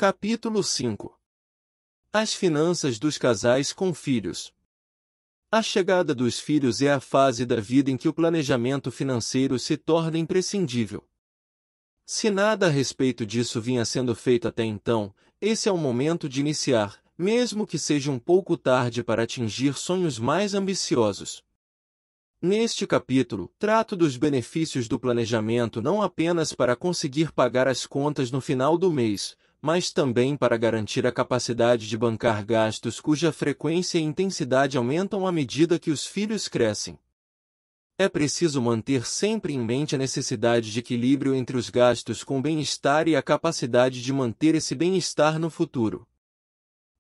Capítulo 5. As finanças dos casais com filhos. A chegada dos filhos é a fase da vida em que o planejamento financeiro se torna imprescindível. Se nada a respeito disso vinha sendo feito até então, esse é o momento de iniciar, mesmo que seja um pouco tarde para atingir sonhos mais ambiciosos. Neste capítulo, trato dos benefícios do planejamento não apenas para conseguir pagar as contas no final do mês, mas também para garantir a capacidade de bancar gastos cuja frequência e intensidade aumentam à medida que os filhos crescem. É preciso manter sempre em mente a necessidade de equilíbrio entre os gastos com bem-estar e a capacidade de manter esse bem-estar no futuro.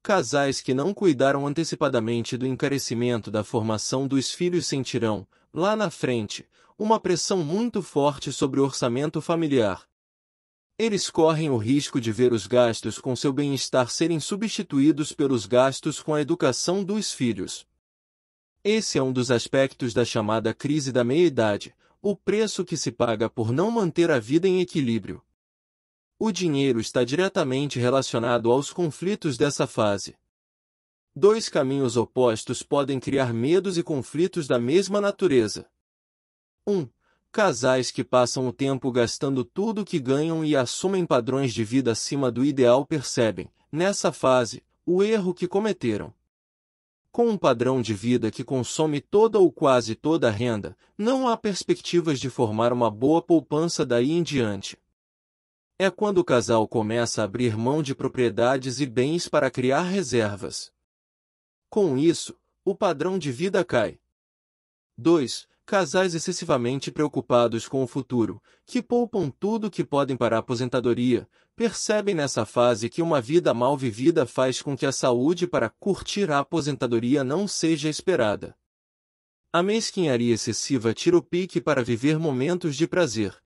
Casais que não cuidaram antecipadamente do encarecimento da formação dos filhos sentirão, lá na frente, uma pressão muito forte sobre o orçamento familiar. Eles correm o risco de ver os gastos com seu bem-estar serem substituídos pelos gastos com a educação dos filhos. Esse é um dos aspectos da chamada crise da meia-idade, o preço que se paga por não manter a vida em equilíbrio. O dinheiro está diretamente relacionado aos conflitos dessa fase. Dois caminhos opostos podem criar medos e conflitos da mesma natureza. 1. Casais que passam o tempo gastando tudo o que ganham e assumem padrões de vida acima do ideal percebem, nessa fase, o erro que cometeram. Com um padrão de vida que consome toda ou quase toda a renda, não há perspectivas de formar uma boa poupança daí em diante. É quando o casal começa a abrir mão de propriedades e bens para criar reservas. Com isso, o padrão de vida cai. 2. Casais excessivamente preocupados com o futuro, que poupam tudo o que podem para a aposentadoria, percebem nessa fase que uma vida mal vivida faz com que a saúde para curtir a aposentadoria não seja esperada. A mesquinharia excessiva tira o pique para viver momentos de prazer.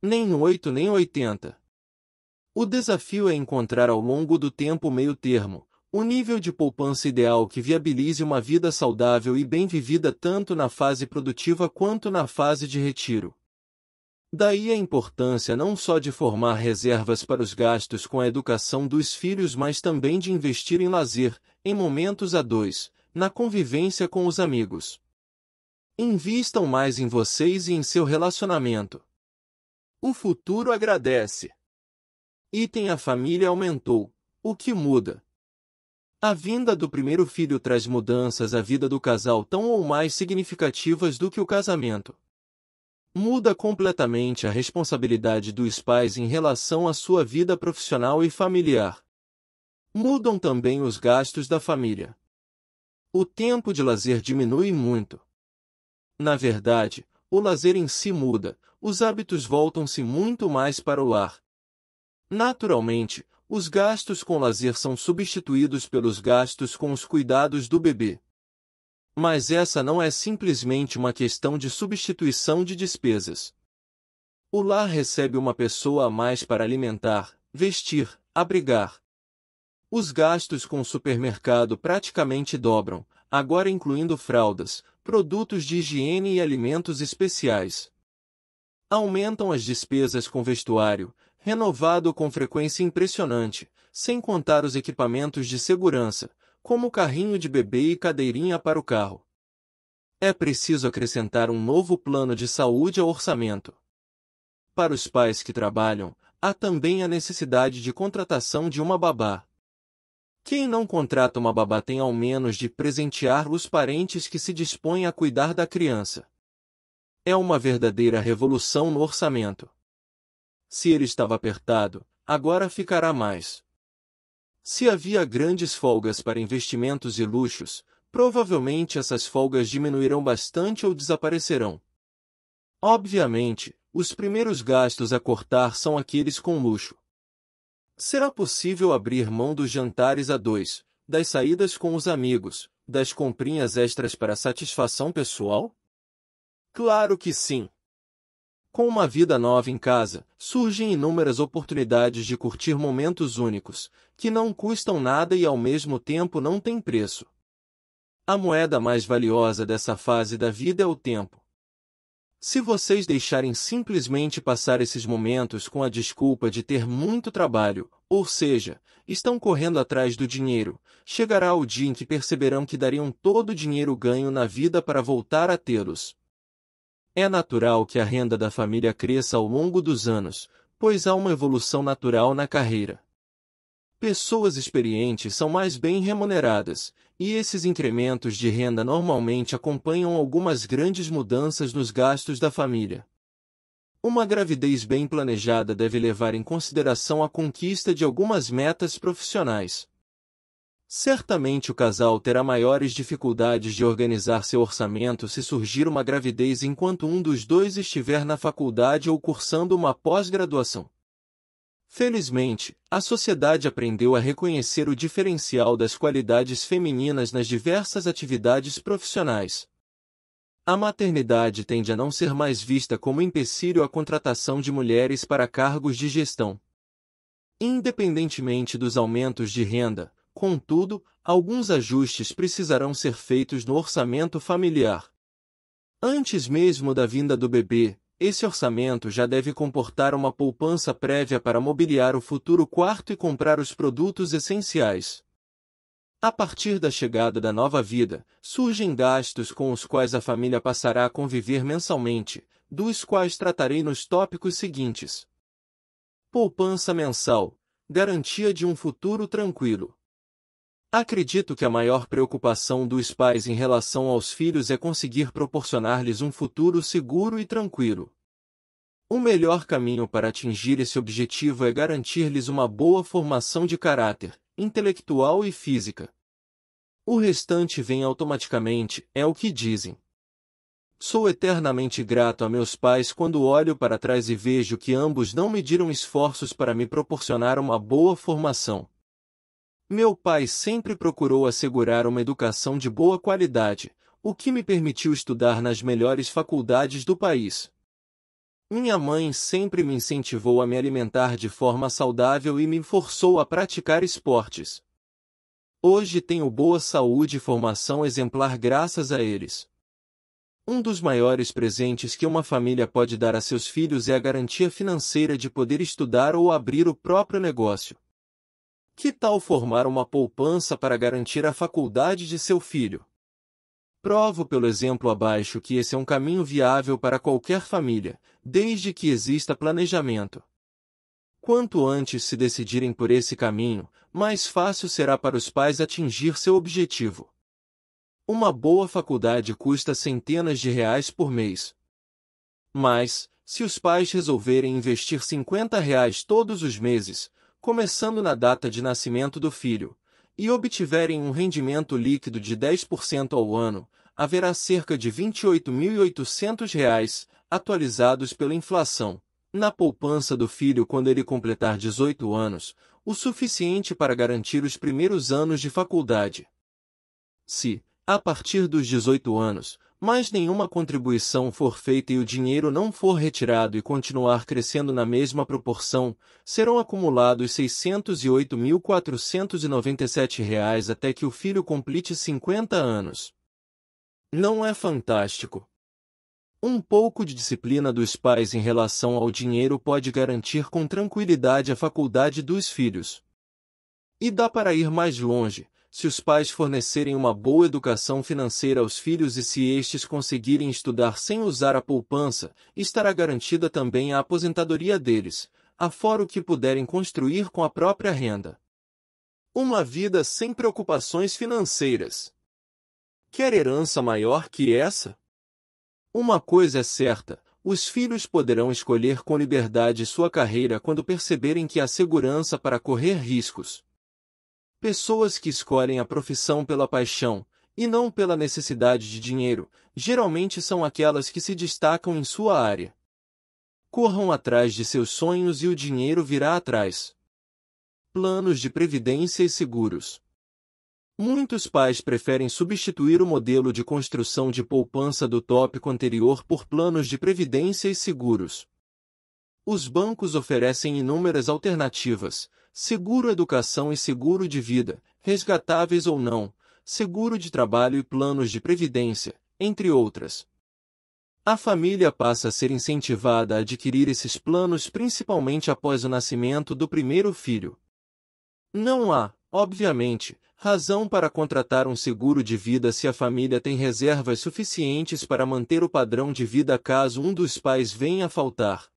Nem 8 nem 80. O desafio é encontrar ao longo do tempo o meio termo, o nível de poupança ideal que viabilize uma vida saudável e bem vivida tanto na fase produtiva quanto na fase de retiro. Daí a importância não só de formar reservas para os gastos com a educação dos filhos, mas também de investir em lazer, em momentos a dois, na convivência com os amigos. Invistam mais em vocês e em seu relacionamento. O futuro agradece. Item: a família aumentou. O que muda? A vinda do primeiro filho traz mudanças à vida do casal tão ou mais significativas do que o casamento. Muda completamente a responsabilidade dos pais em relação à sua vida profissional e familiar. Mudam também os gastos da família. O tempo de lazer diminui muito. Na verdade, o lazer em si muda, os hábitos voltam-se muito mais para o lar. Naturalmente, os gastos com lazer são substituídos pelos gastos com os cuidados do bebê. Mas essa não é simplesmente uma questão de substituição de despesas. O lar recebe uma pessoa a mais para alimentar, vestir, abrigar. Os gastos com o supermercado praticamente dobram, agora incluindo fraldas, produtos de higiene e alimentos especiais. Aumentam as despesas com vestuário, renovado com frequência impressionante, sem contar os equipamentos de segurança, como carrinho de bebê e cadeirinha para o carro. É preciso acrescentar um novo plano de saúde ao orçamento. Para os pais que trabalham, há também a necessidade de contratação de uma babá. Quem não contrata uma babá tem ao menos de presentear os parentes que se dispõem a cuidar da criança. É uma verdadeira revolução no orçamento. Se ele estava apertado, agora ficará mais. Se havia grandes folgas para investimentos e luxos, provavelmente essas folgas diminuirão bastante ou desaparecerão. Obviamente, os primeiros gastos a cortar são aqueles com luxo. Será possível abrir mão dos jantares a dois, das saídas com os amigos, das comprinhas extras para satisfação pessoal? Claro que sim! Com uma vida nova em casa, surgem inúmeras oportunidades de curtir momentos únicos, que não custam nada e ao mesmo tempo não têm preço. A moeda mais valiosa dessa fase da vida é o tempo. Se vocês deixarem simplesmente passar esses momentos com a desculpa de ter muito trabalho, ou seja, estão correndo atrás do dinheiro, chegará o dia em que perceberão que dariam todo o dinheiro ganho na vida para voltar a tê-los. É natural que a renda da família cresça ao longo dos anos, pois há uma evolução natural na carreira. Pessoas experientes são mais bem remuneradas, e esses incrementos de renda normalmente acompanham algumas grandes mudanças nos gastos da família. Uma gravidez bem planejada deve levar em consideração a conquista de algumas metas profissionais. Certamente o casal terá maiores dificuldades de organizar seu orçamento se surgir uma gravidez enquanto um dos dois estiver na faculdade ou cursando uma pós-graduação. Felizmente, a sociedade aprendeu a reconhecer o diferencial das qualidades femininas nas diversas atividades profissionais. A maternidade tende a não ser mais vista como empecilho à contratação de mulheres para cargos de gestão. Independentemente dos aumentos de renda, contudo, alguns ajustes precisarão ser feitos no orçamento familiar. Antes mesmo da vinda do bebê, esse orçamento já deve comportar uma poupança prévia para mobiliar o futuro quarto e comprar os produtos essenciais. A partir da chegada da nova vida, surgem gastos com os quais a família passará a conviver mensalmente, dos quais tratarei nos tópicos seguintes. Poupança mensal, garantia de um futuro tranquilo. Acredito que a maior preocupação dos pais em relação aos filhos é conseguir proporcionar-lhes um futuro seguro e tranquilo. O melhor caminho para atingir esse objetivo é garantir-lhes uma boa formação de caráter, intelectual e física. O restante vem automaticamente, é o que dizem. Sou eternamente grato a meus pais quando olho para trás e vejo que ambos não mediram esforços para me proporcionar uma boa formação. Meu pai sempre procurou assegurar uma educação de boa qualidade, o que me permitiu estudar nas melhores faculdades do país. Minha mãe sempre me incentivou a me alimentar de forma saudável e me forçou a praticar esportes. Hoje tenho boa saúde e formação exemplar graças a eles. Um dos maiores presentes que uma família pode dar a seus filhos é a garantia financeira de poder estudar ou abrir o próprio negócio. Que tal formar uma poupança para garantir a faculdade de seu filho? Provo pelo exemplo abaixo que esse é um caminho viável para qualquer família, desde que exista planejamento. Quanto antes se decidirem por esse caminho, mais fácil será para os pais atingir seu objetivo. Uma boa faculdade custa centenas de reais por mês. Mas, se os pais resolverem investir R$ 50 todos os meses, começando na data de nascimento do filho, e obtiverem um rendimento líquido de 10% ao ano, haverá cerca de R$ 28.800, atualizados pela inflação, na poupança do filho quando ele completar 18 anos, o suficiente para garantir os primeiros anos de faculdade. Se, a partir dos 18 anos, mais nenhuma contribuição for feita e o dinheiro não for retirado e continuar crescendo na mesma proporção, serão acumulados R$ 608.497 até que o filho complete 50 anos. Não é fantástico? Um pouco de disciplina dos pais em relação ao dinheiro pode garantir com tranquilidade a faculdade dos filhos. E dá para ir mais longe. Se os pais fornecerem uma boa educação financeira aos filhos e se estes conseguirem estudar sem usar a poupança, estará garantida também a aposentadoria deles, afora o que puderem construir com a própria renda. Uma vida sem preocupações financeiras. Quer herança maior que essa? Uma coisa é certa, os filhos poderão escolher com liberdade sua carreira quando perceberem que há segurança para correr riscos. Pessoas que escolhem a profissão pela paixão, e não pela necessidade de dinheiro, geralmente são aquelas que se destacam em sua área. Corram atrás de seus sonhos e o dinheiro virá atrás. Planos de previdência e seguros. Muitos pais preferem substituir o modelo de construção de poupança do tópico anterior por planos de previdência e seguros. Os bancos oferecem inúmeras alternativas: seguro-educação e seguro de vida, resgatáveis ou não, seguro de trabalho e planos de previdência, entre outras. A família passa a ser incentivada a adquirir esses planos principalmente após o nascimento do primeiro filho. Não há, obviamente, razão para contratar um seguro de vida se a família tem reservas suficientes para manter o padrão de vida caso um dos pais venha a faltar.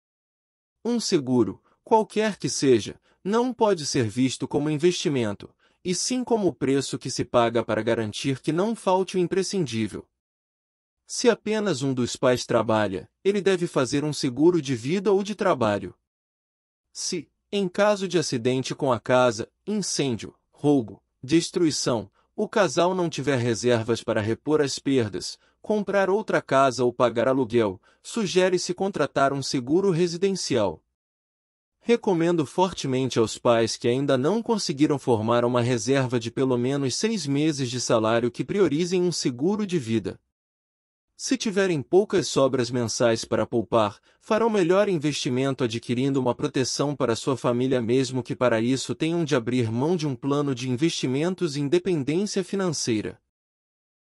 Um seguro, qualquer que seja, não pode ser visto como investimento, e sim como o preço que se paga para garantir que não falte o imprescindível. Se apenas um dos pais trabalha, ele deve fazer um seguro de vida ou de trabalho. Se, em caso de acidente com a casa, incêndio, roubo, destruição, o casal não tiver reservas para repor as perdas, comprar outra casa ou pagar aluguel, sugere-se contratar um seguro residencial. Recomendo fortemente aos pais que ainda não conseguiram formar uma reserva de pelo menos 6 meses de salário que priorizem um seguro de vida. Se tiverem poucas sobras mensais para poupar, farão melhor investimento adquirindo uma proteção para sua família mesmo que para isso tenham de abrir mão de um plano de investimentos e independência financeira.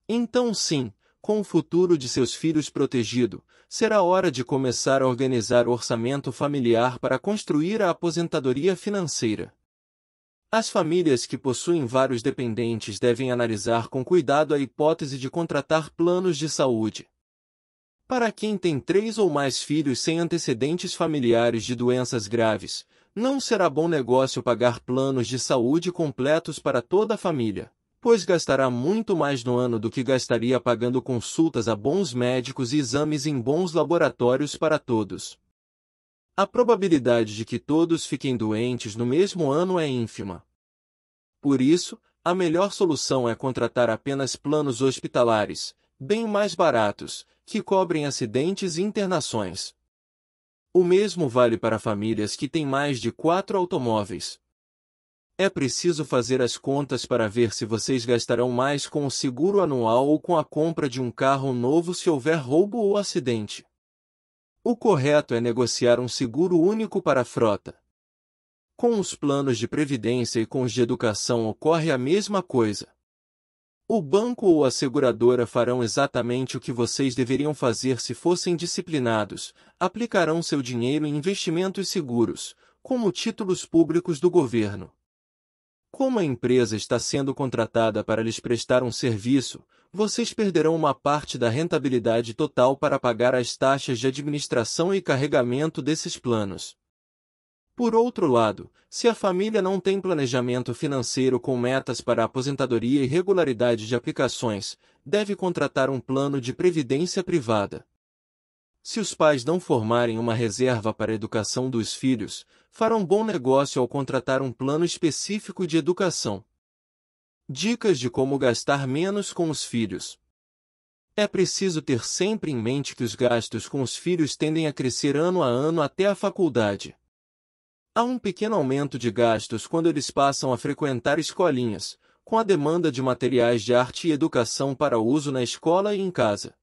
Então sim, com o futuro de seus filhos protegido, será hora de começar a organizar o orçamento familiar para construir a aposentadoria financeira. As famílias que possuem vários dependentes devem analisar com cuidado a hipótese de contratar planos de saúde. Para quem tem 3 ou mais filhos sem antecedentes familiares de doenças graves, não será bom negócio pagar planos de saúde completos para toda a família, pois gastará muito mais no ano do que gastaria pagando consultas a bons médicos e exames em bons laboratórios para todos. A probabilidade de que todos fiquem doentes no mesmo ano é ínfima. Por isso, a melhor solução é contratar apenas planos hospitalares, bem mais baratos, que cobrem acidentes e internações. O mesmo vale para famílias que têm mais de 4 automóveis. É preciso fazer as contas para ver se vocês gastarão mais com o seguro anual ou com a compra de um carro novo se houver roubo ou acidente. O correto é negociar um seguro único para a frota. Com os planos de previdência e com os de educação ocorre a mesma coisa. O banco ou a seguradora farão exatamente o que vocês deveriam fazer se fossem disciplinados, aplicarão seu dinheiro em investimentos seguros, como títulos públicos do governo. Como a empresa está sendo contratada para lhes prestar um serviço, vocês perderão uma parte da rentabilidade total para pagar as taxas de administração e carregamento desses planos. Por outro lado, se a família não tem planejamento financeiro com metas para a aposentadoria e regularidade de aplicações, deve contratar um plano de previdência privada. Se os pais não formarem uma reserva para a educação dos filhos, farão bom negócio ao contratar um plano específico de educação. Dicas de como gastar menos com os filhos. É preciso ter sempre em mente que os gastos com os filhos tendem a crescer ano a ano até a faculdade. Há um pequeno aumento de gastos quando eles passam a frequentar escolinhas, com a demanda de materiais de arte e educação para uso na escola e em casa.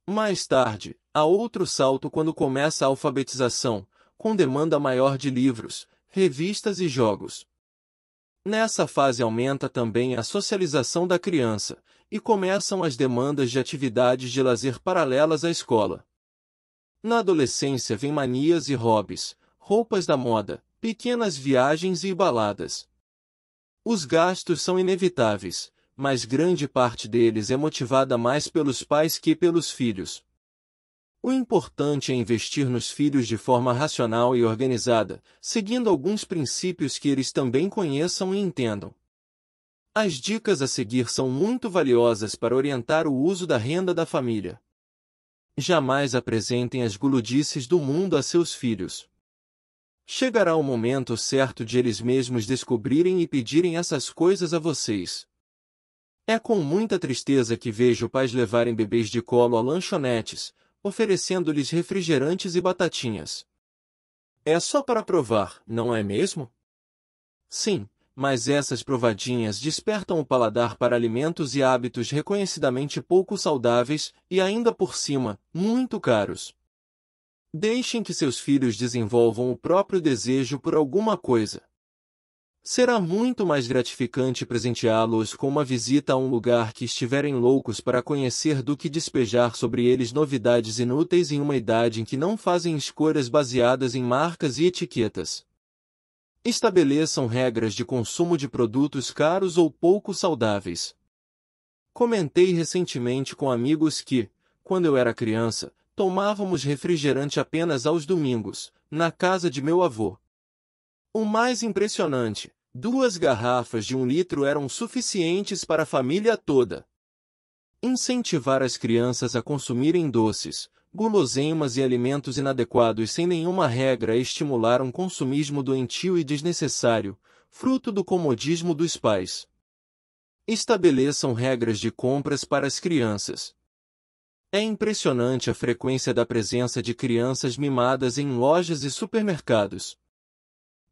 Mais tarde, há outro salto quando começa a alfabetização, com demanda maior de livros, revistas e jogos. Nessa fase aumenta também a socialização da criança, e começam as demandas de atividades de lazer paralelas à escola. Na adolescência vêm manias e hobbies, roupas da moda, pequenas viagens e baladas. Os gastos são inevitáveis, mas grande parte deles é motivada mais pelos pais que pelos filhos. O importante é investir nos filhos de forma racional e organizada, seguindo alguns princípios que eles também conheçam e entendam. As dicas a seguir são muito valiosas para orientar o uso da renda da família. Jamais apresentem as guludices do mundo a seus filhos. Chegará o momento certo de eles mesmos descobrirem e pedirem essas coisas a vocês. É com muita tristeza que vejo pais levarem bebês de colo a lanchonetes, oferecendo-lhes refrigerantes e batatinhas. É só para provar, não é mesmo? Sim, mas essas provadinhas despertam o paladar para alimentos e hábitos reconhecidamente pouco saudáveis e ainda por cima, muito caros. Deixem que seus filhos desenvolvam o próprio desejo por alguma coisa. Será muito mais gratificante presenteá-los com uma visita a um lugar que estiverem loucos para conhecer do que despejar sobre eles novidades inúteis em uma idade em que não fazem escolhas baseadas em marcas e etiquetas. Estabeleçam regras de consumo de produtos caros ou pouco saudáveis. Comentei recentemente com amigos que, quando eu era criança, tomávamos refrigerante apenas aos domingos, na casa de meu avô. O mais impressionante, 2 garrafas de 1 litro eram suficientes para a família toda. Incentivar as crianças a consumirem doces, guloseimas e alimentos inadequados sem nenhuma regra é estimular um consumismo doentio e desnecessário, fruto do comodismo dos pais. Estabeleçam regras de compras para as crianças. É impressionante a frequência da presença de crianças mimadas em lojas e supermercados.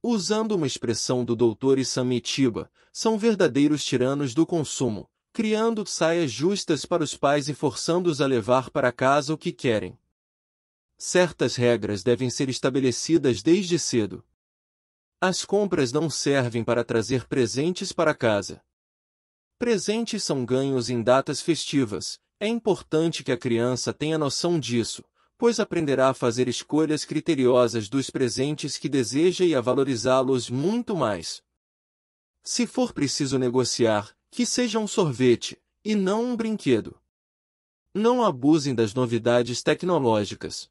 Usando uma expressão do Dr. Isami Chiba, são verdadeiros tiranos do consumo, criando saias justas para os pais e forçando-os a levar para casa o que querem. Certas regras devem ser estabelecidas desde cedo. As compras não servem para trazer presentes para casa. Presentes são ganhos em datas festivas. É importante que a criança tenha noção disso, pois aprenderá a fazer escolhas criteriosas dos presentes que deseja e a valorizá-los muito mais. Se for preciso negociar, que seja um sorvete, e não um brinquedo. Não abusem das novidades tecnológicas.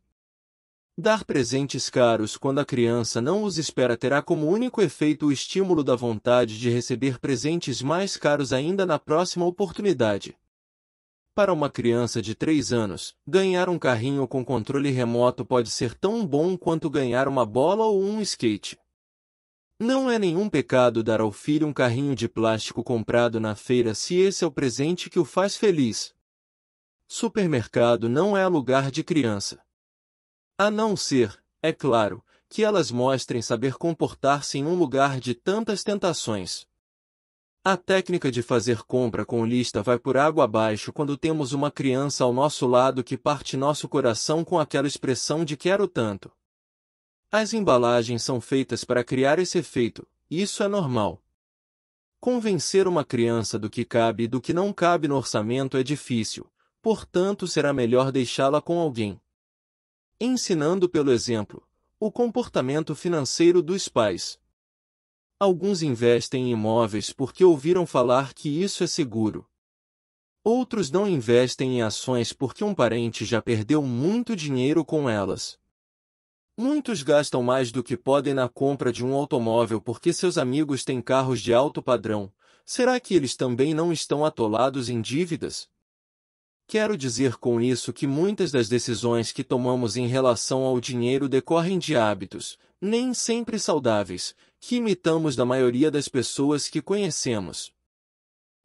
Dar presentes caros quando a criança não os espera terá como único efeito o estímulo da vontade de receber presentes mais caros ainda na próxima oportunidade. Para uma criança de 3 anos, ganhar um carrinho com controle remoto pode ser tão bom quanto ganhar uma bola ou um skate. Não é nenhum pecado dar ao filho um carrinho de plástico comprado na feira se esse é o presente que o faz feliz. Supermercado não é lugar de criança. A não ser, é claro, que elas mostrem saber comportar-se em um lugar de tantas tentações. A técnica de fazer compra com lista vai por água abaixo quando temos uma criança ao nosso lado que parte nosso coração com aquela expressão de quero tanto. As embalagens são feitas para criar esse efeito, e isso é normal. Convencer uma criança do que cabe e do que não cabe no orçamento é difícil, portanto será melhor deixá-la com alguém. Ensinando pelo exemplo, o comportamento financeiro dos pais. Alguns investem em imóveis porque ouviram falar que isso é seguro. Outros não investem em ações porque um parente já perdeu muito dinheiro com elas. Muitos gastam mais do que podem na compra de um automóvel porque seus amigos têm carros de alto padrão. Será que eles também não estão atolados em dívidas? Quero dizer com isso que muitas das decisões que tomamos em relação ao dinheiro decorrem de hábitos, nem sempre saudáveis, que imitamos da maioria das pessoas que conhecemos.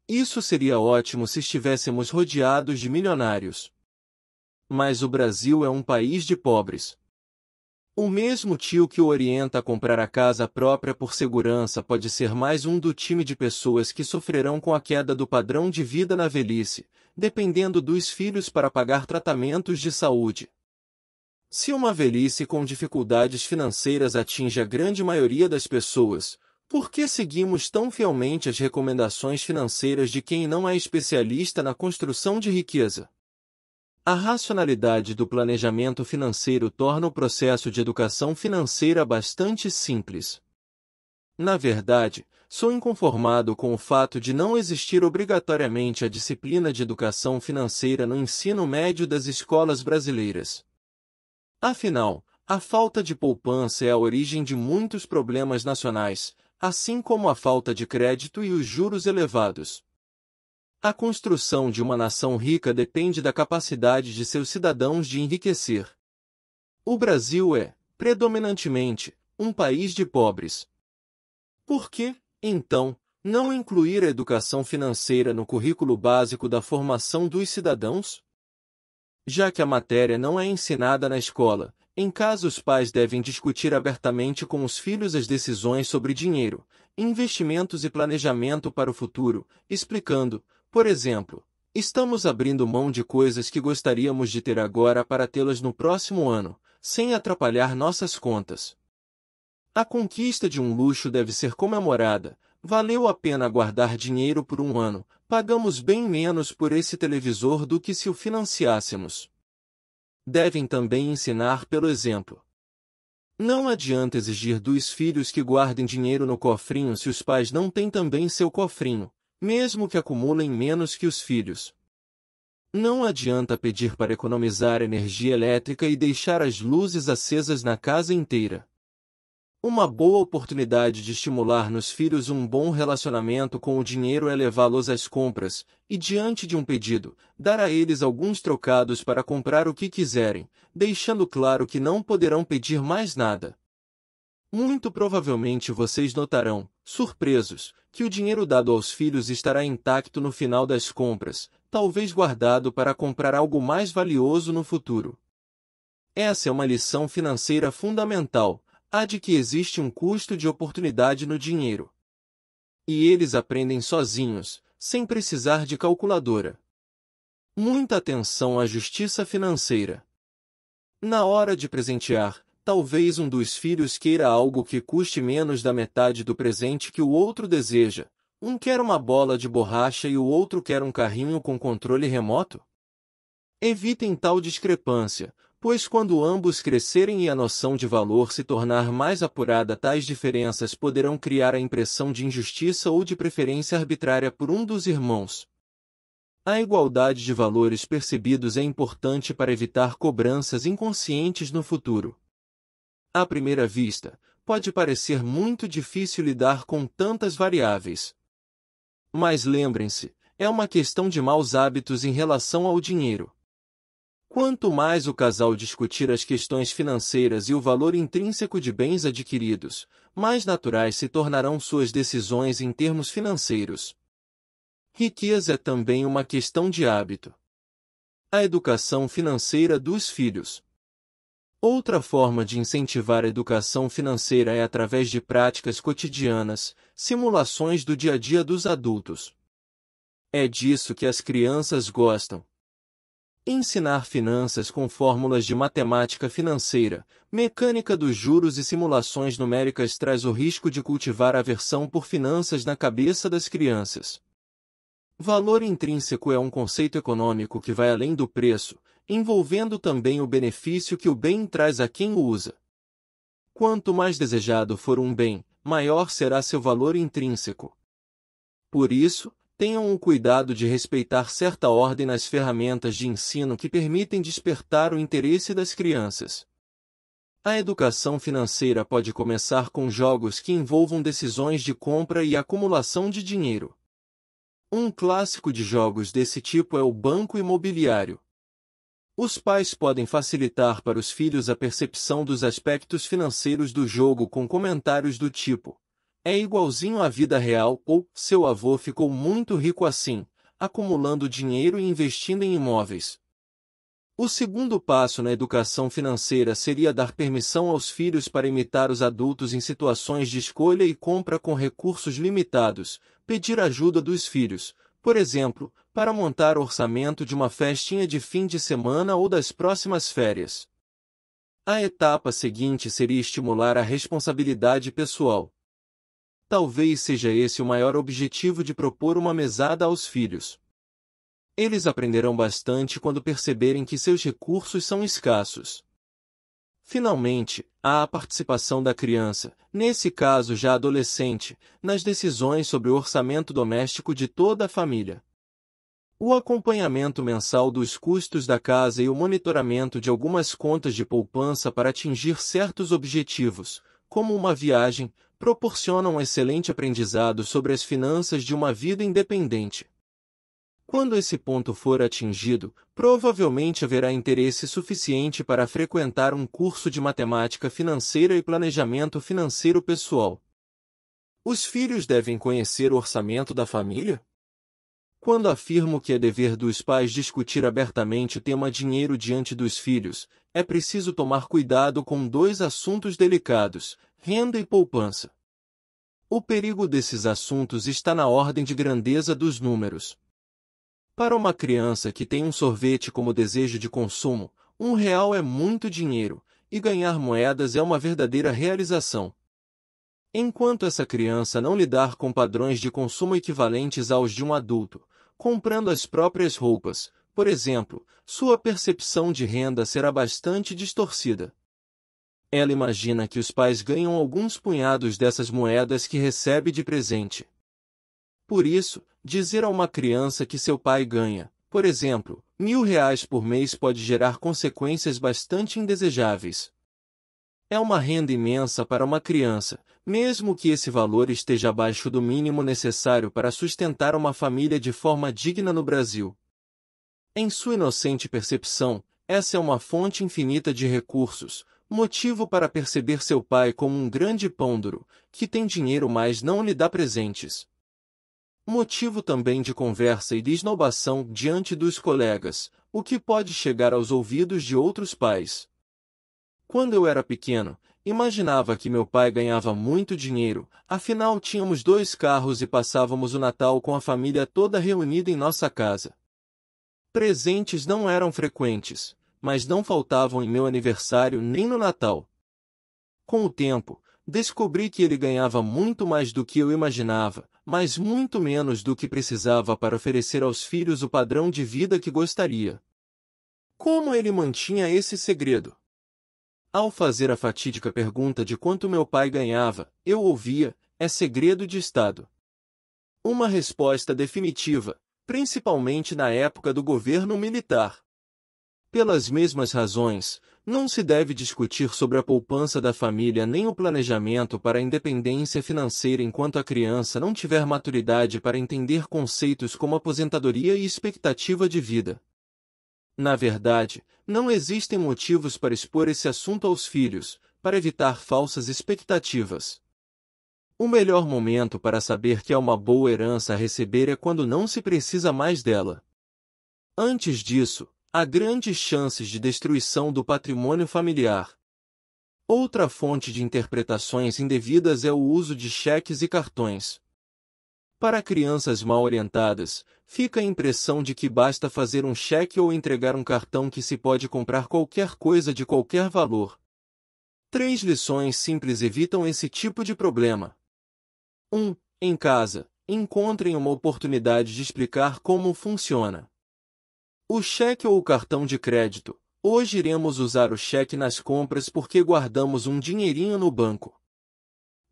Isso seria ótimo se estivéssemos rodeados de milionários. Mas o Brasil é um país de pobres. O mesmo tio que o orienta a comprar a casa própria por segurança pode ser mais um do time de pessoas que sofrerão com a queda do padrão de vida na velhice, dependendo dos filhos para pagar tratamentos de saúde. Se uma velhice com dificuldades financeiras atinge a grande maioria das pessoas, por que seguimos tão fielmente as recomendações financeiras de quem não é especialista na construção de riqueza? A racionalidade do planejamento financeiro torna o processo de educação financeira bastante simples. Na verdade, sou inconformado com o fato de não existir obrigatoriamente a disciplina de educação financeira no ensino médio das escolas brasileiras. Afinal, a falta de poupança é a origem de muitos problemas nacionais, assim como a falta de crédito e os juros elevados. A construção de uma nação rica depende da capacidade de seus cidadãos de enriquecer. O Brasil é, predominantemente, um país de pobres. Por que, então, não incluir a educação financeira no currículo básico da formação dos cidadãos? Já que a matéria não é ensinada na escola, em casa os pais devem discutir abertamente com os filhos as decisões sobre dinheiro, investimentos e planejamento para o futuro, explicando, por exemplo, estamos abrindo mão de coisas que gostaríamos de ter agora para tê-las no próximo ano, sem atrapalhar nossas contas. A conquista de um luxo deve ser comemorada. Valeu a pena guardar dinheiro por um ano. Pagamos bem menos por esse televisor do que se o financiássemos. Devem também ensinar pelo exemplo. Não adianta exigir dos filhos que guardem dinheiro no cofrinho se os pais não têm também seu cofrinho, mesmo que acumulem menos que os filhos. Não adianta pedir para economizar energia elétrica e deixar as luzes acesas na casa inteira. Uma boa oportunidade de estimular nos filhos um bom relacionamento com o dinheiro é levá-los às compras, e diante de um pedido, dar a eles alguns trocados para comprar o que quiserem, deixando claro que não poderão pedir mais nada. Muito provavelmente vocês notarão, surpresos, que o dinheiro dado aos filhos estará intacto no final das compras, talvez guardado para comprar algo mais valioso no futuro. Essa é uma lição financeira fundamental. Há de que existe um custo de oportunidade no dinheiro. E eles aprendem sozinhos, sem precisar de calculadora. Muita atenção à justiça financeira. Na hora de presentear, talvez um dos filhos queira algo que custe menos da metade do presente que o outro deseja. Um quer uma bola de borracha e o outro quer um carrinho com controle remoto. Evitem tal discrepância, pois quando ambos crescerem e a noção de valor se tornar mais apurada, tais diferenças poderão criar a impressão de injustiça ou de preferência arbitrária por um dos irmãos. A igualdade de valores percebidos é importante para evitar cobranças inconscientes no futuro. À primeira vista, pode parecer muito difícil lidar com tantas variáveis. Mas lembrem-se, é uma questão de maus hábitos em relação ao dinheiro. Quanto mais o casal discutir as questões financeiras e o valor intrínseco de bens adquiridos, mais naturais se tornarão suas decisões em termos financeiros. Riqueza é também uma questão de hábito. A educação financeira dos filhos. Outra forma de incentivar a educação financeira é através de práticas cotidianas, simulações do dia a dia dos adultos. É disso que as crianças gostam. Ensinar finanças com fórmulas de matemática financeira, mecânica dos juros e simulações numéricas traz o risco de cultivar aversão por finanças na cabeça das crianças. Valor intrínseco é um conceito econômico que vai além do preço, envolvendo também o benefício que o bem traz a quem o usa. Quanto mais desejado for um bem, maior será seu valor intrínseco. Por isso, tenham o cuidado de respeitar certa ordem nas ferramentas de ensino que permitem despertar o interesse das crianças. A educação financeira pode começar com jogos que envolvam decisões de compra e acumulação de dinheiro. Um clássico de jogos desse tipo é o Banco Imobiliário. Os pais podem facilitar para os filhos a percepção dos aspectos financeiros do jogo com comentários do tipo: é igualzinho à vida real, ou seu avô ficou muito rico assim, acumulando dinheiro e investindo em imóveis. O segundo passo na educação financeira seria dar permissão aos filhos para imitar os adultos em situações de escolha e compra com recursos limitados, pedir ajuda dos filhos, por exemplo, para montar o orçamento de uma festinha de fim de semana ou das próximas férias. A etapa seguinte seria estimular a responsabilidade pessoal. Talvez seja esse o maior objetivo de propor uma mesada aos filhos. Eles aprenderão bastante quando perceberem que seus recursos são escassos. Finalmente, há a participação da criança, nesse caso já adolescente, nas decisões sobre o orçamento doméstico de toda a família. O acompanhamento mensal dos custos da casa e o monitoramento de algumas contas de poupança para atingir certos objetivos, como uma viagem, proporcionam um excelente aprendizado sobre as finanças de uma vida independente. Quando esse ponto for atingido, provavelmente haverá interesse suficiente para frequentar um curso de matemática financeira e planejamento financeiro pessoal. Os filhos devem conhecer o orçamento da família? Quando afirmo que é dever dos pais discutir abertamente o tema dinheiro diante dos filhos, é preciso tomar cuidado com dois assuntos delicados: renda e poupança. O perigo desses assuntos está na ordem de grandeza dos números. Para uma criança que tem um sorvete como desejo de consumo, R$ 1 é muito dinheiro, e ganhar moedas é uma verdadeira realização. Enquanto essa criança não lidar com padrões de consumo equivalentes aos de um adulto, comprando as próprias roupas, por exemplo, sua percepção de renda será bastante distorcida. Ela imagina que os pais ganham alguns punhados dessas moedas que recebe de presente. Por isso, dizer a uma criança que seu pai ganha, por exemplo, R$ 1.000 por mês pode gerar consequências bastante indesejáveis. É uma renda imensa para uma criança, mesmo que esse valor esteja abaixo do mínimo necessário para sustentar uma família de forma digna no Brasil. Em sua inocente percepção, essa é uma fonte infinita de recursos, motivo para perceber seu pai como um grande pândaro, que tem dinheiro mas não lhe dá presentes. Motivo também de conversa e de esnobação diante dos colegas, o que pode chegar aos ouvidos de outros pais. Quando eu era pequeno, imaginava que meu pai ganhava muito dinheiro, afinal tínhamos 2 carros e passávamos o Natal com a família toda reunida em nossa casa. Presentes não eram frequentes, mas não faltavam em meu aniversário nem no Natal. Com o tempo, descobri que ele ganhava muito mais do que eu imaginava, mas muito menos do que precisava para oferecer aos filhos o padrão de vida que gostaria. Como ele mantinha esse segredo? Ao fazer a fatídica pergunta de quanto meu pai ganhava, eu ouvia: é segredo de Estado. Uma resposta definitiva, principalmente na época do governo militar. Pelas mesmas razões, não se deve discutir sobre a poupança da família nem o planejamento para a independência financeira enquanto a criança não tiver maturidade para entender conceitos como aposentadoria e expectativa de vida. Na verdade, não existem motivos para expor esse assunto aos filhos, para evitar falsas expectativas. O melhor momento para saber que é uma boa herança a receber é quando não se precisa mais dela. Antes disso, há grandes chances de destruição do patrimônio familiar. Outra fonte de interpretações indevidas é o uso de cheques e cartões. Para crianças mal orientadas, fica a impressão de que basta fazer um cheque ou entregar um cartão que se pode comprar qualquer coisa de qualquer valor. 3 lições simples evitam esse tipo de problema. 1. Em casa, encontrem uma oportunidade de explicar como funciona. O cheque ou o cartão de crédito. Hoje iremos usar o cheque nas compras porque guardamos um dinheirinho no banco.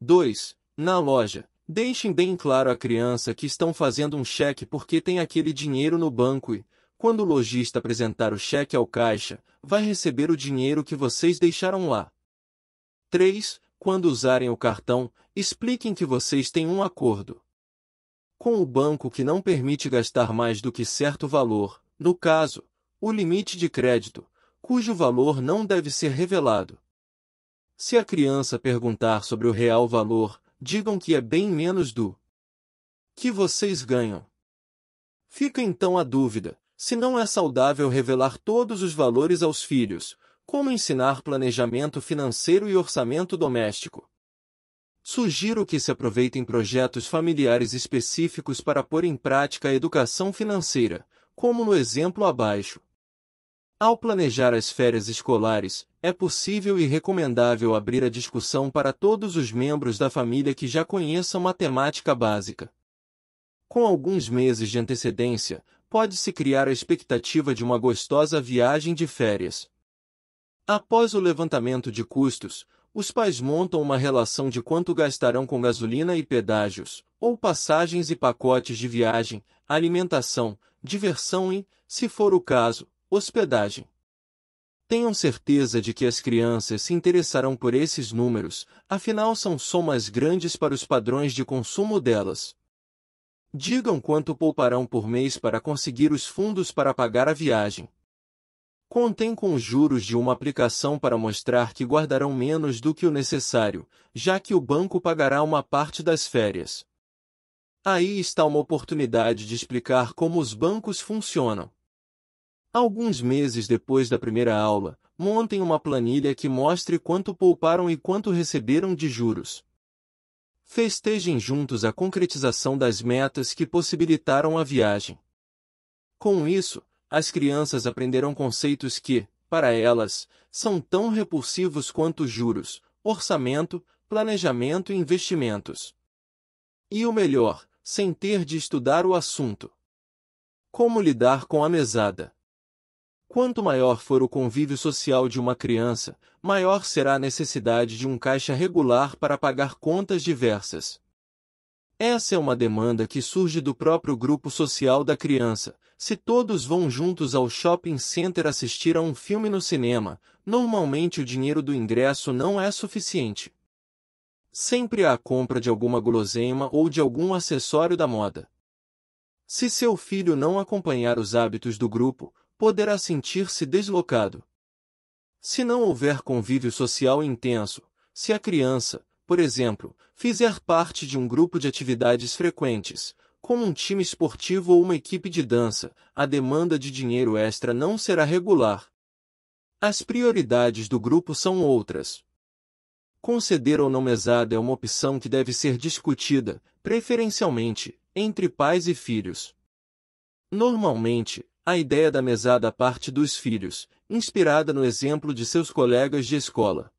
2. Na loja, deixem bem claro à criança que estão fazendo um cheque porque tem aquele dinheiro no banco e, quando o lojista apresentar o cheque ao caixa, vai receber o dinheiro que vocês deixaram lá. 3. Quando usarem o cartão, expliquem que vocês têm um acordo com o banco que não permite gastar mais do que certo valor, no caso, o limite de crédito, cujo valor não deve ser revelado. Se a criança perguntar sobre o real valor, digam que é bem menos do que vocês ganham. Fica então a dúvida, se não é saudável revelar todos os valores aos filhos, como ensinar planejamento financeiro e orçamento doméstico? Sugiro que se aproveitem projetos familiares específicos para pôr em prática a educação financeira, como no exemplo abaixo. Ao planejar as férias escolares, é possível e recomendável abrir a discussão para todos os membros da família que já conheçam matemática básica. Com alguns meses de antecedência, pode-se criar a expectativa de uma gostosa viagem de férias. Após o levantamento de custos, os pais montam uma relação de quanto gastarão com gasolina e pedágios, ou passagens e pacotes de viagem, alimentação, diversão e, se for o caso, hospedagem. Tenham certeza de que as crianças se interessarão por esses números, afinal são somas grandes para os padrões de consumo delas. Digam quanto pouparão por mês para conseguir os fundos para pagar a viagem. Contem com os juros de uma aplicação para mostrar que guardarão menos do que o necessário, já que o banco pagará uma parte das férias. Aí está uma oportunidade de explicar como os bancos funcionam. Alguns meses depois da primeira aula, montem uma planilha que mostre quanto pouparam e quanto receberam de juros. Festejem juntos a concretização das metas que possibilitaram a viagem. Com isso, as crianças aprenderão conceitos que, para elas, são tão repulsivos quanto juros, orçamento, planejamento e investimentos. E o melhor, sem ter de estudar o assunto. Como lidar com a mesada? Quanto maior for o convívio social de uma criança, maior será a necessidade de um caixa regular para pagar contas diversas. Essa é uma demanda que surge do próprio grupo social da criança. Se todos vão juntos ao shopping center assistir a um filme no cinema, normalmente o dinheiro do ingresso não é suficiente. Sempre há a compra de alguma guloseima ou de algum acessório da moda. Se seu filho não acompanhar os hábitos do grupo, poderá sentir-se deslocado. Se não houver convívio social intenso, se a criança, por exemplo, fizer parte de um grupo de atividades frequentes, como um time esportivo ou uma equipe de dança, a demanda de dinheiro extra não será regular. As prioridades do grupo são outras. Conceder ou não mesada é uma opção que deve ser discutida, preferencialmente, entre pais e filhos. Normalmente, a ideia da mesada parte dos filhos, inspirada no exemplo de seus colegas de escola.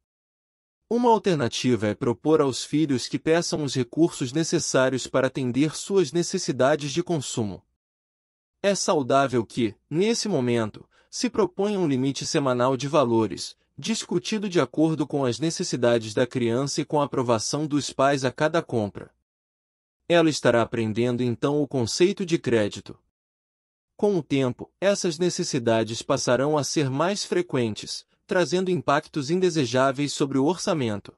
Uma alternativa é propor aos filhos que peçam os recursos necessários para atender suas necessidades de consumo. É saudável que, nesse momento, se proponha um limite semanal de valores, discutido de acordo com as necessidades da criança e com a aprovação dos pais a cada compra. Ela estará aprendendo então o conceito de crédito. Com o tempo, essas necessidades passarão a ser mais frequentes, trazendo impactos indesejáveis sobre o orçamento.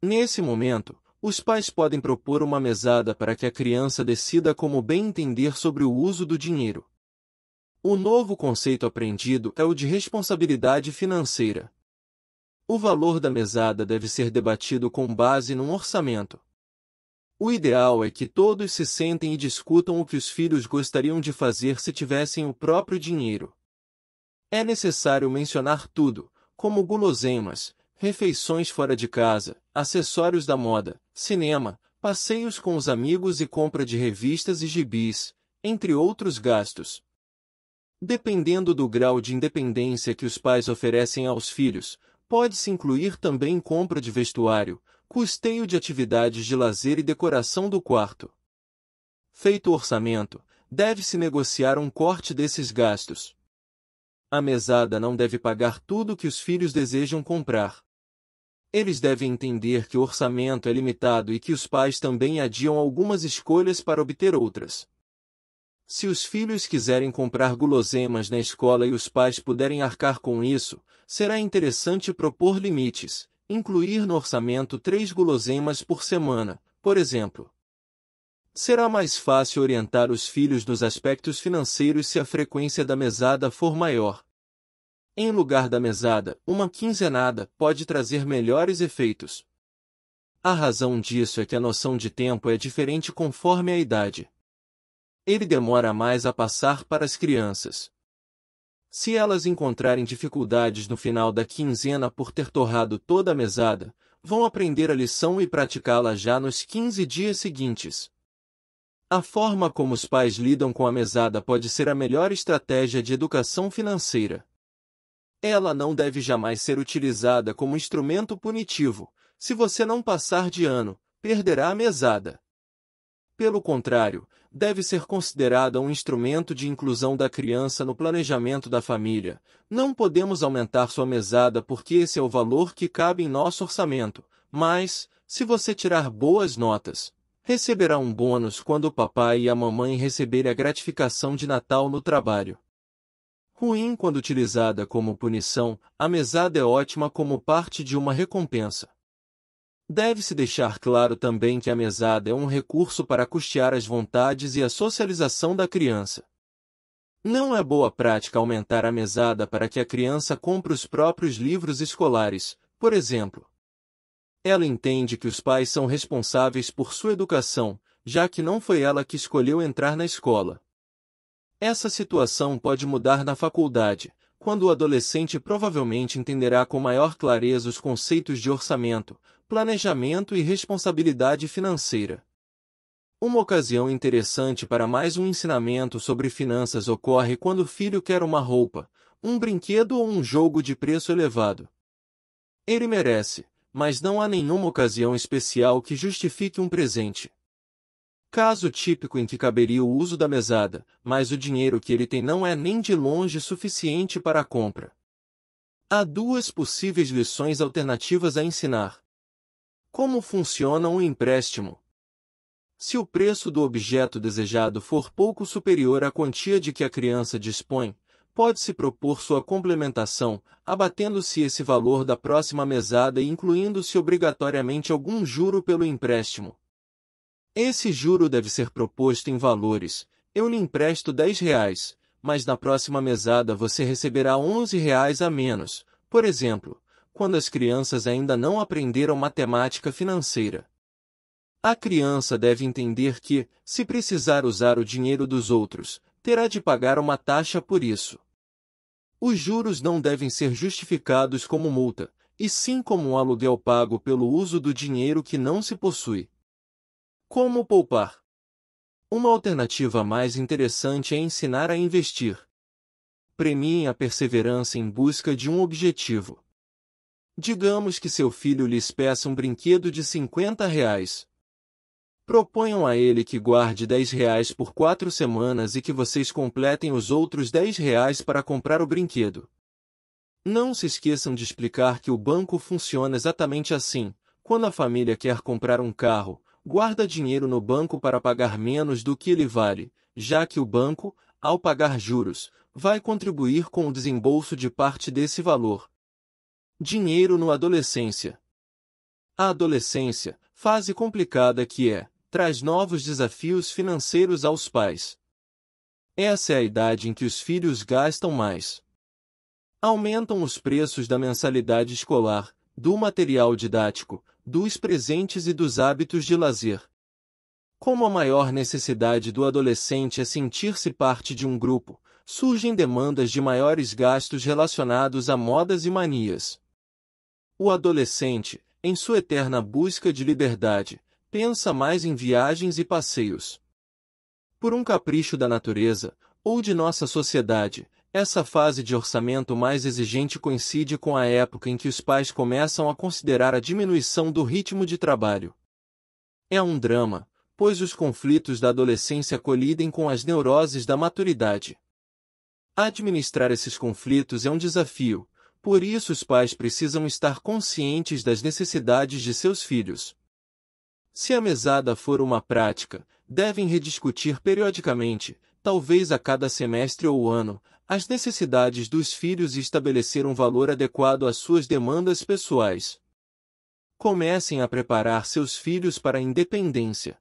Nesse momento, os pais podem propor uma mesada para que a criança decida como bem entender sobre o uso do dinheiro. O novo conceito aprendido é o de responsabilidade financeira. O valor da mesada deve ser debatido com base num orçamento. O ideal é que todos se sentem e discutam o que os filhos gostariam de fazer se tivessem o próprio dinheiro. É necessário mencionar tudo, como guloseimas, refeições fora de casa, acessórios da moda, cinema, passeios com os amigos e compra de revistas e gibis, entre outros gastos. Dependendo do grau de independência que os pais oferecem aos filhos, pode-se incluir também compra de vestuário, custeio de atividades de lazer e decoração do quarto. Feito o orçamento, deve-se negociar um corte desses gastos. A mesada não deve pagar tudo o que os filhos desejam comprar. Eles devem entender que o orçamento é limitado e que os pais também adiam algumas escolhas para obter outras. Se os filhos quiserem comprar guloseimas na escola e os pais puderem arcar com isso, será interessante propor limites, incluir no orçamento 3 guloseimas por semana, por exemplo. Será mais fácil orientar os filhos nos aspectos financeiros se a frequência da mesada for maior. Em lugar da mesada, uma quinzenada pode trazer melhores efeitos. A razão disso é que a noção de tempo é diferente conforme a idade. Ele demora mais a passar para as crianças. Se elas encontrarem dificuldades no final da quinzena por ter torrado toda a mesada, vão aprender a lição e praticá-la já nos 15 dias seguintes. A forma como os pais lidam com a mesada pode ser a melhor estratégia de educação financeira. Ela não deve jamais ser utilizada como instrumento punitivo. Se você não passar de ano, perderá a mesada. Pelo contrário, deve ser considerada um instrumento de inclusão da criança no planejamento da família. Não podemos aumentar sua mesada porque esse é o valor que cabe em nosso orçamento, mas, se você tirar boas notas, receberá um bônus quando o papai e a mamãe receberem a gratificação de Natal no trabalho. Ruim quando utilizada como punição, a mesada é ótima como parte de uma recompensa. Deve-se deixar claro também que a mesada é um recurso para custear as vontades e a socialização da criança. Não é boa prática aumentar a mesada para que a criança compre os próprios livros escolares, por exemplo. Ela entende que os pais são responsáveis por sua educação, já que não foi ela que escolheu entrar na escola. Essa situação pode mudar na faculdade, quando o adolescente provavelmente entenderá com maior clareza os conceitos de orçamento, planejamento e responsabilidade financeira. Uma ocasião interessante para mais um ensinamento sobre finanças ocorre quando o filho quer uma roupa, um brinquedo ou um jogo de preço elevado. Ele merece, mas não há nenhuma ocasião especial que justifique um presente. Caso típico em que caberia o uso da mesada, mas o dinheiro que ele tem não é nem de longe suficiente para a compra. Há duas possíveis lições alternativas a ensinar. Como funciona um empréstimo? Se o preço do objeto desejado for pouco superior à quantia de que a criança dispõe, pode-se propor sua complementação, abatendo-se esse valor da próxima mesada e incluindo-se obrigatoriamente algum juro pelo empréstimo. Esse juro deve ser proposto em valores: eu lhe empresto R$ 10, mas na próxima mesada você receberá R$ 11 a menos, por exemplo, quando as crianças ainda não aprenderam matemática financeira. A criança deve entender que, se precisar usar o dinheiro dos outros, terá de pagar uma taxa por isso. Os juros não devem ser justificados como multa, e sim como um aluguel pago pelo uso do dinheiro que não se possui. Como poupar? Uma alternativa mais interessante é ensinar a investir. Premiem a perseverança em busca de um objetivo. Digamos que seu filho lhes peça um brinquedo de R$ 50. Proponham a ele que guarde R$ 10 por 4 semanas e que vocês completem os outros R$ 10 para comprar o brinquedo. Não se esqueçam de explicar que o banco funciona exatamente assim. Quando a família quer comprar um carro, guarda dinheiro no banco para pagar menos do que ele vale, já que o banco, ao pagar juros, vai contribuir com o desembolso de parte desse valor. Dinheiro no adolescência. A adolescência, fase complicada que traz novos desafios financeiros aos pais. Essa é a idade em que os filhos gastam mais. Aumentam os preços da mensalidade escolar, do material didático, dos presentes e dos hábitos de lazer. Como a maior necessidade do adolescente é sentir-se parte de um grupo, surgem demandas de maiores gastos relacionados a modas e manias. O adolescente, em sua eterna busca de liberdade, pensa mais em viagens e passeios. Por um capricho da natureza, ou de nossa sociedade, essa fase de orçamento mais exigente coincide com a época em que os pais começam a considerar a diminuição do ritmo de trabalho. É um drama, pois os conflitos da adolescência colidem com as neuroses da maturidade. Administrar esses conflitos é um desafio, por isso os pais precisam estar conscientes das necessidades de seus filhos. Se a mesada for uma prática, devem rediscutir periodicamente, talvez a cada semestre ou ano, as necessidades dos filhos e estabelecer um valor adequado às suas demandas pessoais. Comecem a preparar seus filhos para a independência.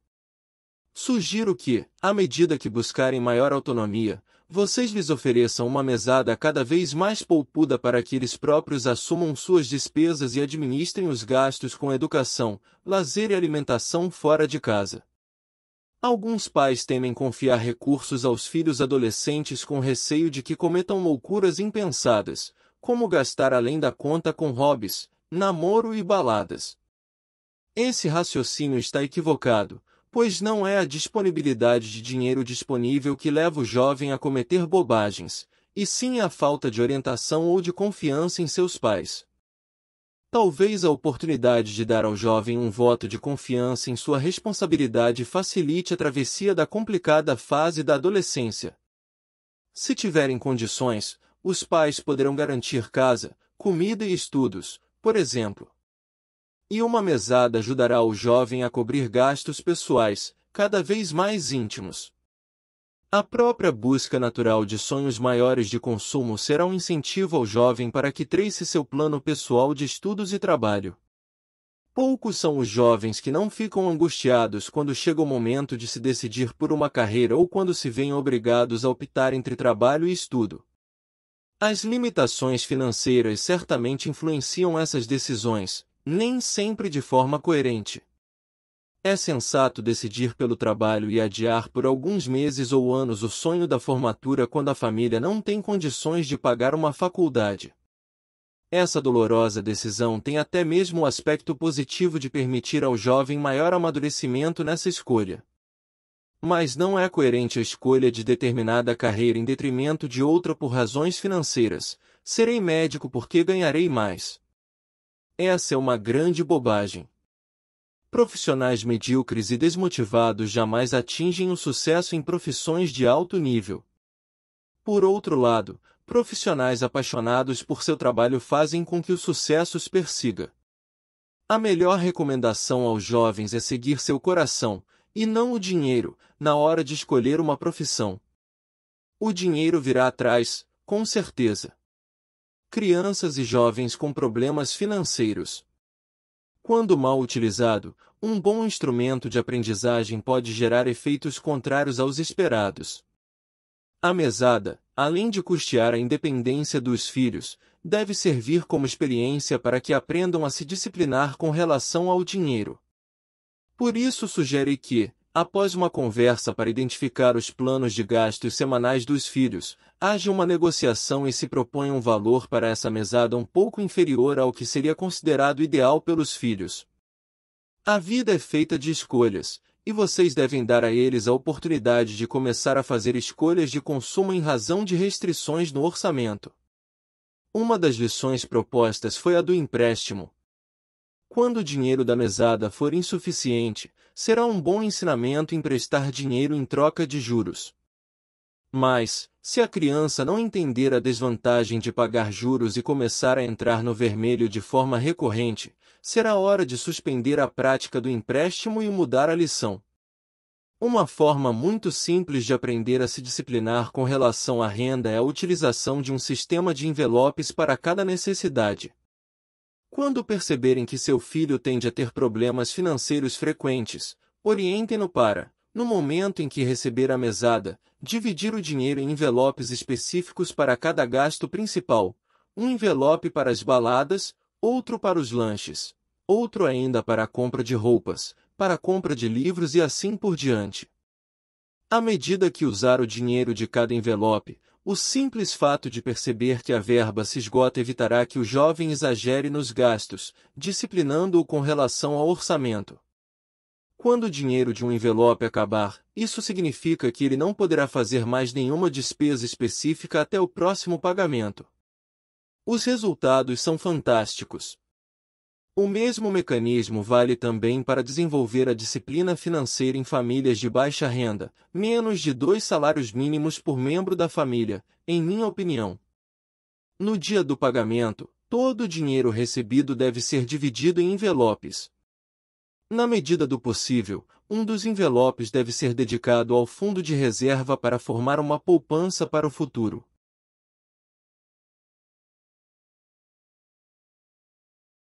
Sugiro que, à medida que buscarem maior autonomia, vocês lhes ofereçam uma mesada cada vez mais poupuda para que eles próprios assumam suas despesas e administrem os gastos com educação, lazer e alimentação fora de casa. Alguns pais temem confiar recursos aos filhos adolescentes com receio de que cometam loucuras impensadas, como gastar além da conta com hobbies, namoro e baladas. Esse raciocínio está equivocado, pois não é a disponibilidade de dinheiro disponível que leva o jovem a cometer bobagens, e sim a falta de orientação ou de confiança em seus pais. Talvez a oportunidade de dar ao jovem um voto de confiança em sua responsabilidade facilite a travessia da complicada fase da adolescência. Se tiverem condições, os pais poderão garantir casa, comida e estudos, por exemplo. E uma mesada ajudará o jovem a cobrir gastos pessoais, cada vez mais íntimos. A própria busca natural de sonhos maiores de consumo será um incentivo ao jovem para que trace seu plano pessoal de estudos e trabalho. Poucos são os jovens que não ficam angustiados quando chega o momento de se decidir por uma carreira ou quando se veem obrigados a optar entre trabalho e estudo. As limitações financeiras certamente influenciam essas decisões, nem sempre de forma coerente. É sensato decidir pelo trabalho e adiar por alguns meses ou anos o sonho da formatura quando a família não tem condições de pagar uma faculdade. Essa dolorosa decisão tem até mesmo o aspecto positivo de permitir ao jovem maior amadurecimento nessa escolha. Mas não é coerente a escolha de determinada carreira em detrimento de outra por razões financeiras. Serei médico porque ganharei mais. Essa é uma grande bobagem. Profissionais medíocres e desmotivados jamais atingem o sucesso em profissões de alto nível. Por outro lado, profissionais apaixonados por seu trabalho fazem com que o sucesso os persiga. A melhor recomendação aos jovens é seguir seu coração, e não o dinheiro, na hora de escolher uma profissão. O dinheiro virá atrás, com certeza. Crianças e jovens com problemas financeiros. Quando mal utilizado, um bom instrumento de aprendizagem pode gerar efeitos contrários aos esperados. A mesada, além de custear a independência dos filhos, deve servir como experiência para que aprendam a se disciplinar com relação ao dinheiro. Por isso sugere que, após uma conversa para identificar os planos de gastos semanais dos filhos, haja uma negociação e se proponha um valor para essa mesada um pouco inferior ao que seria considerado ideal pelos filhos. A vida é feita de escolhas, e vocês devem dar a eles a oportunidade de começar a fazer escolhas de consumo em razão de restrições no orçamento. Uma das lições propostas foi a do empréstimo. Quando o dinheiro da mesada for insuficiente, será um bom ensinamento emprestar dinheiro em troca de juros. Mas, se a criança não entender a desvantagem de pagar juros e começar a entrar no vermelho de forma recorrente, será hora de suspender a prática do empréstimo e mudar a lição. Uma forma muito simples de aprender a se disciplinar com relação à renda é a utilização de um sistema de envelopes para cada necessidade. Quando perceberem que seu filho tende a ter problemas financeiros frequentes, orientem-no para, no momento em que receber a mesada, dividir o dinheiro em envelopes específicos para cada gasto principal, um envelope para as baladas, outro para os lanches, outro ainda para a compra de roupas, para a compra de livros e assim por diante. À medida que usar o dinheiro de cada envelope, o simples fato de perceber que a verba se esgota evitará que o jovem exagere nos gastos, disciplinando-o com relação ao orçamento. Quando o dinheiro de um envelope acabar, isso significa que ele não poderá fazer mais nenhuma despesa específica até o próximo pagamento. Os resultados são fantásticos. O mesmo mecanismo vale também para desenvolver a disciplina financeira em famílias de baixa renda, menos de 2 salários mínimos por membro da família, em minha opinião. No dia do pagamento, todo o dinheiro recebido deve ser dividido em envelopes. Na medida do possível, um dos envelopes deve ser dedicado ao fundo de reserva para formar uma poupança para o futuro.